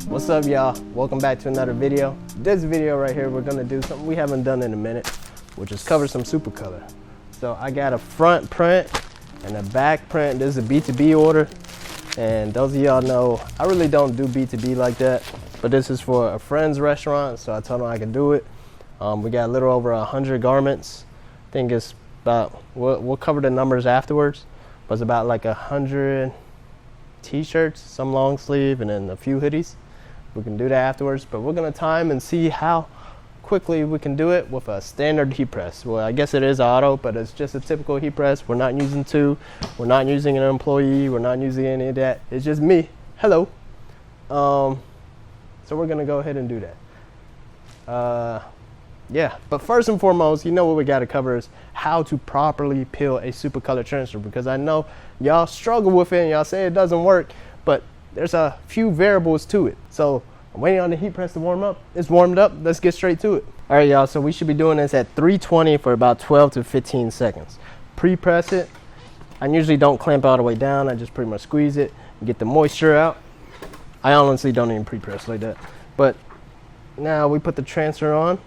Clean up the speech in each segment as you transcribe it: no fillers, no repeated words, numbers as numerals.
What's up, y'all? Welcome back to another video. This video right here, we're gonna do something we haven't done in a minute, which is cover some Supacolor. So I got a front print and a back print. This is a B2B order, and those of y'all know I really don't do B2B like that, but this is for a friend's restaurant, so I told him I could do it. We got a little over 100 garments. I think it's about, we'll cover the numbers afterwards, but it's about like 100 t-shirts, some long sleeve, and then a few hoodies. We can do that afterwards, but we're gonna time and see how quickly we can do it with a standard heat press. Well, I guess it is auto, but it's just a typical heat press. We're not using two, we're not using an employee, we're not using any of that. It's just me. Hello. So we're gonna go ahead and do that. Yeah, but first and foremost, you know what we gotta cover is how to properly peel a Supacolor transfer, because I know y'all struggle with it and y'all say it doesn't work, but there's a few variables to it. So I'm waiting on the heat press to warm up. It's warmed up, let's get straight to it. All right, y'all, so we should be doing this at 320 for about 12 to 15 seconds. Pre-press it. I usually don't clamp all the way down, I just pretty much squeeze it and get the moisture out. I honestly don't even pre-press like that. But now we put the transfer on.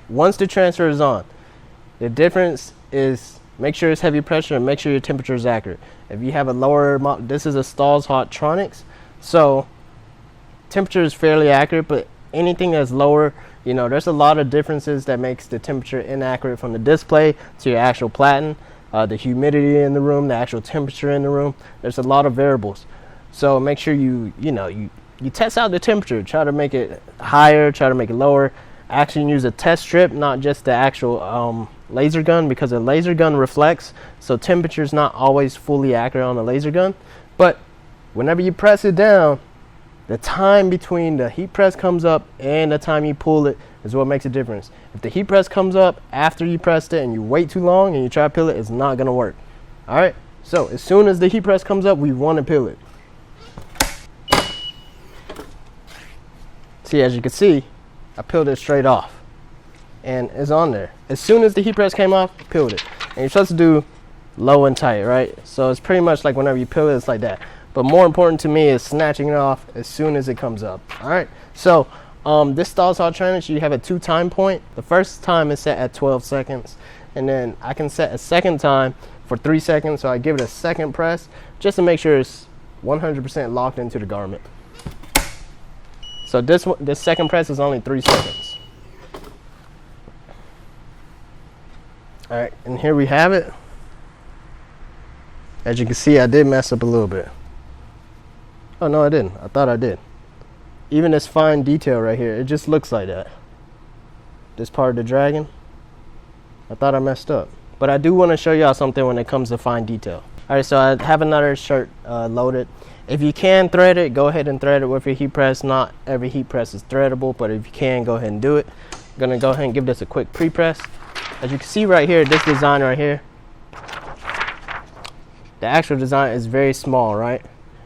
Once the transfer is on, the difference is make sure it's heavy pressure and make sure your temperature is accurate. If you have a lower, this is a Stahls Hottronics, so temperature is fairly accurate, but anything that's lower, you know, there's a lot of differences that makes the temperature inaccurate from the display to your actual platen, the humidity in the room, the actual temperature in the room. There's a lot of variables. So make sure you test out the temperature, try to make it higher, try to make it lower. Actually use a test strip, not just the actual laser gun, because a laser gun reflects, so temperature is not always fully accurate on a laser gun. But whenever you press it down, the time between the heat press comes up and the time you pull it is what makes a difference. If the heat press comes up after you pressed it and you wait too long and you try to peel it, it's not gonna work. All right, so as soon as the heat press comes up, we want to peel it. See, as you can see, I peeled it straight off and it's on there. As soon as the heat press came off, peeled it. And you're supposed to do low and tight, right? So it's pretty much like whenever you peel it, it's like that. But more important to me is snatching it off as soon as it comes up. All right, so this Stahls Hottronics, you have a 2 time point. The first time is set at 12 seconds, and then I can set a second time for 3 seconds, so I give it a second press just to make sure it's 100% locked into the garment. So this second press is only 3 seconds. All right, and here we have it. As you can see, I did mess up a little bit. Oh no, I didn't. I thought I did. Even this fine detail right here, it just looks like that. This part of the dragon, I thought I messed up. But I do want to show y'all something when it comes to fine detail. All right, so I have another shirt loaded. If you can thread it, go ahead and thread it with your heat press. Not every heat press is threadable, but if you can, go ahead and do it. I'm gonna go ahead and give this a quick pre-press. As you can see right here, this design right here, the actual design is very small, right?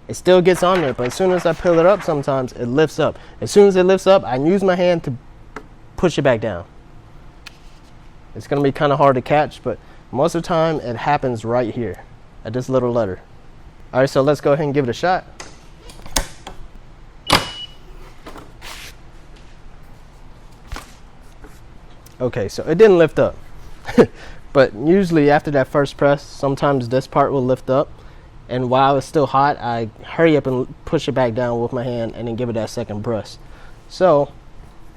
It still gets on there, but as soon as I peel it up, sometimes it lifts up. As soon as it lifts up, I use my hand to push it back down. It's gonna be kind of hard to catch, but most of the time it happens right here at this little letter. All right, so let's go ahead and give it a shot. Okay, so it didn't lift up. But usually after that first press, sometimes this part will lift up. And while it's still hot, I hurry up and push it back down with my hand and then give it that second press. So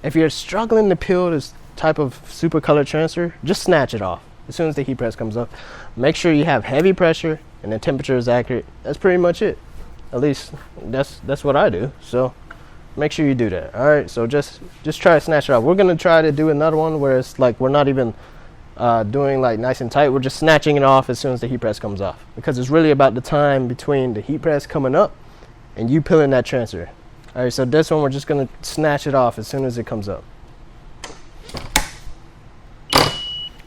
if you're struggling to peel this type of Supacolor transfer, just snatch it off as soon as the heat press comes up. Make sure you have heavy pressure and the temperature is accurate. That's pretty much it. At least that's what I do. So make sure you do that. All right, so just try to snatch it off. We're gonna try to do another one where it's like we're not even doing like nice and tight. We're just snatching it off as soon as the heat press comes off, because it's really about the time between the heat press coming up and you peeling that transfer. All right, so this one we're just gonna snatch it off as soon as it comes up.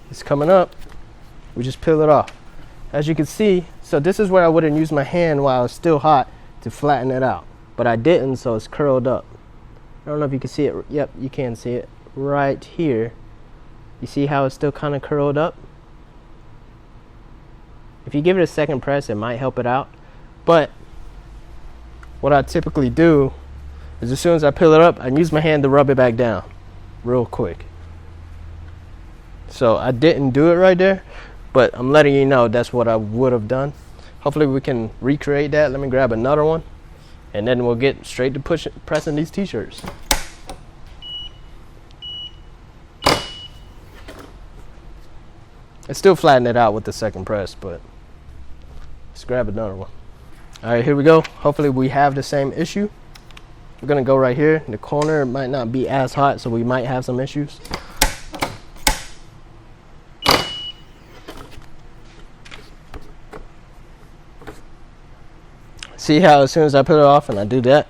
It's coming up, we just peel it off. As you can see, so this is where I wouldn't use my hand while it's still hot to flatten it out, but I didn't, so it's curled up. I don't know if you can see it. Yep, you can see it right here. You see how it's still kind of curled up? If you give it a second press, it might help it out. But what I typically do is as soon as I peel it up, I use my hand to rub it back down real quick. So I didn't do it right there, but I'm letting you know that's what I would have done. Hopefully we can recreate that. Let me grab another one, and then we'll get straight to pressing these t-shirts. I still flatten it out with the second press, but let's grab another one. All right, here we go. Hopefully we have the same issue. We're gonna go right here. The corner might not be as hot, so we might have some issues. See how as soon as I put it off and I do that,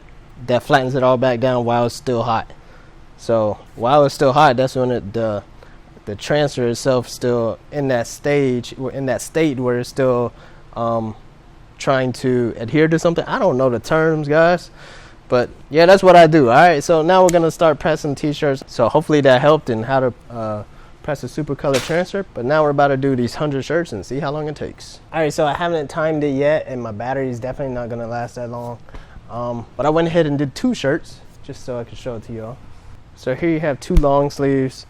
that flattens it all back down while it's still hot. So while it's still hot, that's when the transfer itself still in that state where it's still trying to adhere to something. I don't know the terms, guys, but yeah, that's what I do. All right, so now we're gonna start pressing t-shirts. So hopefully that helped in how to press the Supacolor transfer. But now we're about to do these 100 shirts and see how long it takes. All right, so I haven't timed it yet, and my battery is definitely not gonna last that long. But I went ahead and did 2 shirts just so I could show it to y'all. So here you have 2 long sleeves.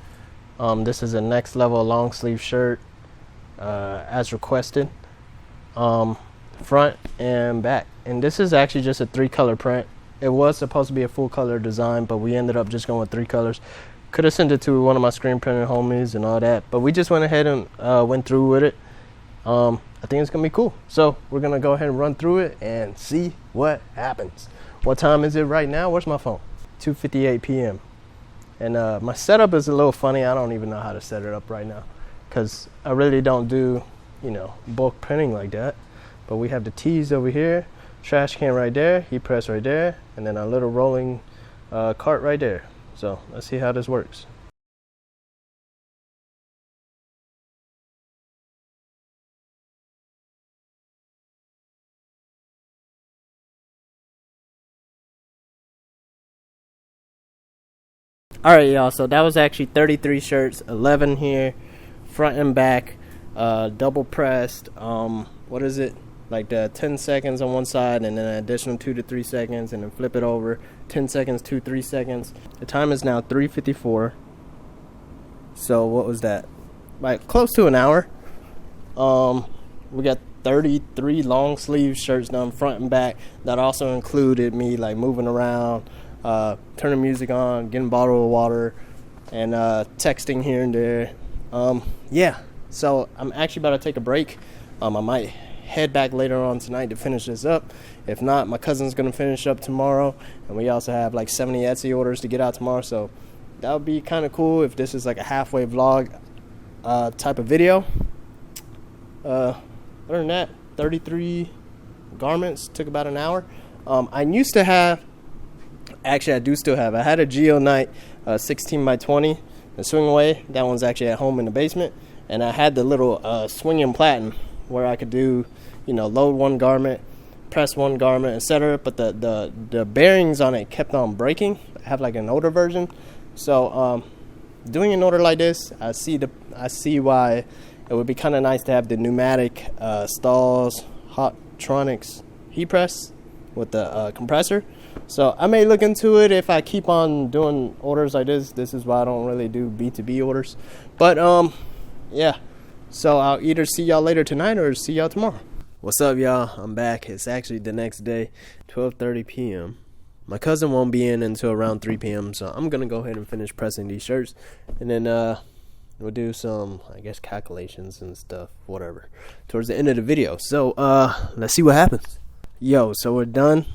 This is a next level long sleeve shirt as requested, front and back. And this is actually just a 3-color print. It was supposed to be a full color design, but we ended up just going with 3 colors. Could have sent it to one of my screen printing homies and all that, but we just went ahead and went through with it. I think it's gonna be cool. So we're gonna go ahead and run through it and see what happens. What time is it right now? Where's my phone? 2:58 p.m. And my setup is a little funny. I don't even know how to set it up right now because I really don't do, you know, bulk printing like that. But we have the tees over here, trash can right there, heat press right there, and then a little rolling cart right there. So let's see how this works. All right, y'all, so that was actually 33 shirts, 11 here, front and back, double pressed. What is it? Like 10 seconds on one side and then an additional 2 to 3 seconds, and then flip it over, 10 seconds, 2, 3 seconds. The time is now 3:54. So what was that? Like close to an hour. We got 33 long sleeve shirts done front and back. That also included me like moving around, turning music on, getting a bottle of water, and texting here and there. Yeah, so I'm actually about to take a break. I might head back later on tonight to finish this up. If not, my cousin's gonna finish up tomorrow, and we also have like 70 Etsy orders to get out tomorrow, so that would be kind of cool if this is like a halfway vlog type of video. Other than that, 33 garments took about an hour. I used to have, actually I do still have, I had a Geo Night 16 by 20, the swing away. That one's actually at home in the basement, and I had the little swinging platen where I could do, you know, load one garment, press one garment, etc. But the bearings on it kept on breaking. I have like an older version, so doing an order like this, I see why it would be kind of nice to have the pneumatic Stahls Hottronics heat press with the compressor. So I may look into it if I keep on doing orders like this. This is why I don't really do B2B orders. But yeah. So I'll either see y'all later tonight or see y'all tomorrow. What's up, y'all? I'm back. It's actually the next day, 12:30 p.m. My cousin won't be in until around 3 p.m. So I'm gonna go ahead and finish pressing these shirts, and then we'll do some, I guess, calculations and stuff, whatever, towards the end of the video. So let's see what happens. Yo, so we're done.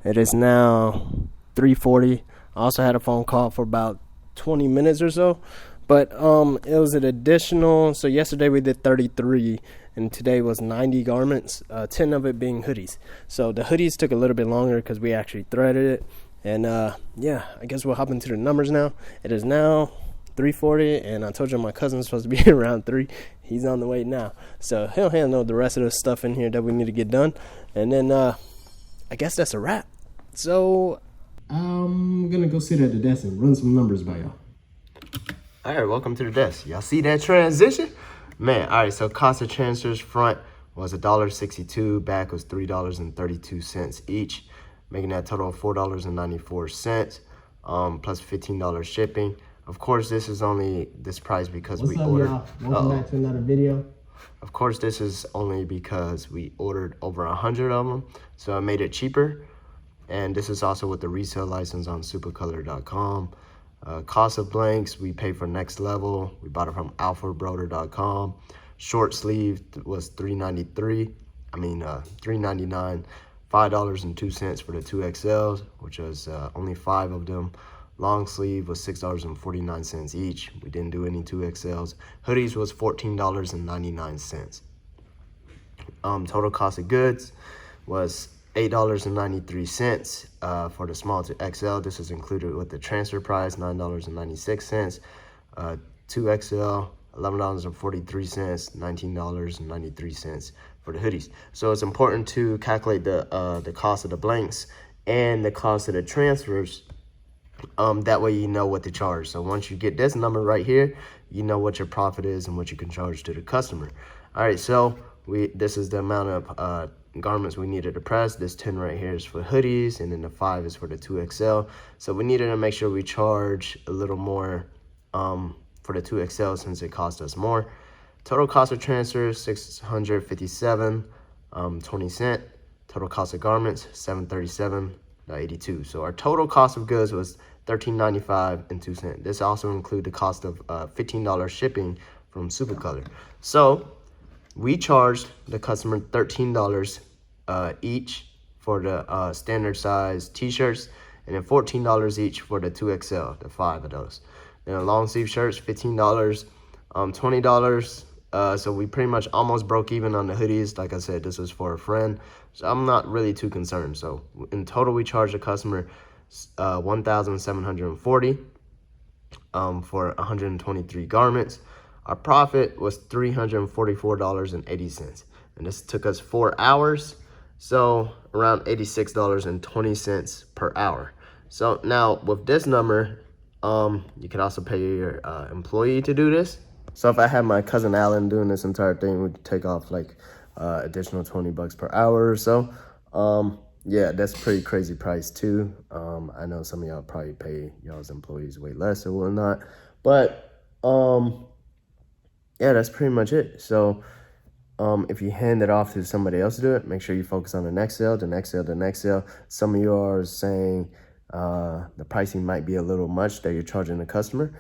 It is now 3:40. I also had a phone call for about 20 minutes or so. But it was an additional, so yesterday we did 33, and today was 90 garments, 10 of it being hoodies. So the hoodies took a little bit longer because we actually threaded it. And yeah, I guess we'll hop into the numbers now. It is now 3:40, and I told you my cousin's supposed to be around 3. He's on the way now. So he'll handle the rest of the stuff in here that we need to get done. And then I guess that's a wrap. So I'm going to go sit at the desk and run some numbers by y'all. All right, welcome to the desk. Y'all see that transition? Man, all right, so cost of transfers front was $1.62, back was $3.32 each. making that total of $4.94, plus $15 shipping. Of course, this is only this price because we ordered. Welcome back to another video. Of course, this is only because we ordered over 100 of them, so I made it cheaper. And this is also with the resale license on Supacolor.com. Cost of blanks, we paid for Next Level. We bought it from alphabroder.com. Short sleeve was $3.99, $5.02 for the 2XLs, which was only 5 of them. Long sleeve was $6.49 each. We didn't do any 2XLs. Hoodies was $14.99. Total cost of goods was $8.93 for the small to XL. This is included with the transfer price, $9.96. 2XL, $11.43, $19.93 for the hoodies. So it's important to calculate the cost of the blanks and the cost of the transfers. That way you know what to charge. So once you get this number right here, you know what your profit is and what you can charge to the customer. All right, so this is the amount of garments we needed to press. This 10 right here is for hoodies, and then the 5 is for the 2XL. So we needed to make sure we charge a little more for the 2XL since it cost us more. Total cost of transfer $657.20. Total cost of garments $737.82. So our total cost of goods was $13.95 This also includes the cost of $15 shipping from Supacolor. So we charged the customer $13 each for the standard size t-shirts, and then $14 each for the 2XL, the 5 of those. Then the long sleeve shirts, $15, $20. So we pretty much almost broke even on the hoodies. Like I said, this was for a friend, so I'm not really too concerned. So in total, we charged the customer $1,740 for 123 garments. Our profit was $344.80, and this took us 4 hours, so around $86.20 per hour. So now with this number, you can also pay your employee to do this. So if I had my cousin Alan doing this entire thing, we'd take off like additional $20 per hour or so. Yeah, that's pretty crazy price too. I know some of y'all probably pay y'all's employees way less or whatnot, but yeah, that's pretty much it. So if you hand it off to somebody else to do it, make sure you focus on the next sale, the next sale, the next sale. Some of you are saying the pricing might be a little much that you're charging the customer.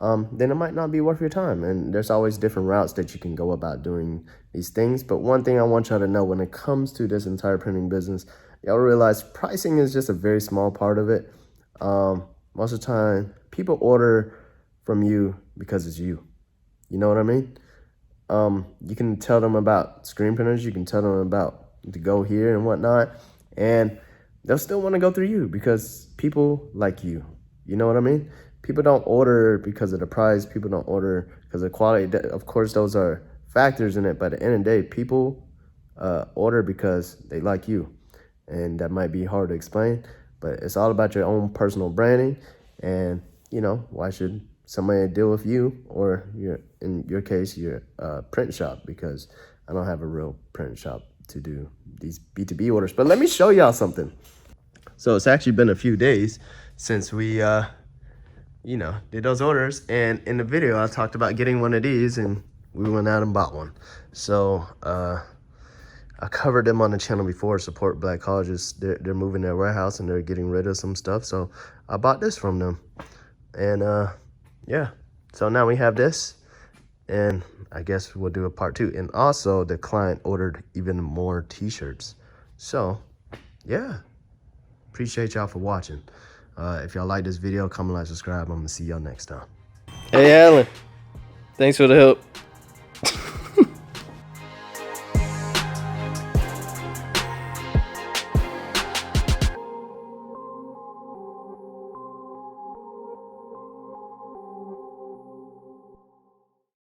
Then it might not be worth your time. And there's always different routes that you can go about doing these things. But one thing I want y'all to know when it comes to this entire printing business, y'all realize pricing is just a very small part of it. Most of the time, people order from you because it's you. You know what I mean? You can tell them about screen printers. You can tell them about to go here and whatnot. And they'll still want to go through you because people like you. You know what I mean? People don't order because of the price. People don't order because of quality. Of course, those are factors in it. But at the end of the day, people order because they like you. And that might be hard to explain. But it's all about your own personal branding. And, you know, why should somebody deal with you, or in your case, your print shop? Because I don't have a real print shop to do these B2B orders. But let me show y'all something. So it's actually been a few days since we, did those orders. And in the video, I talked about getting one of these, and we went out and bought one. So I covered them on the channel before. Support Black colleges. They're moving their warehouse and they're getting rid of some stuff. So I bought this from them. And yeah, so now we have this, and I guess we'll do a part 2. And also the client ordered even more t-shirts. So yeah, appreciate y'all for watching. If y'all like this video, comment, like, subscribe. I'm gonna see y'all next time. Hey Alan, thanks for the help.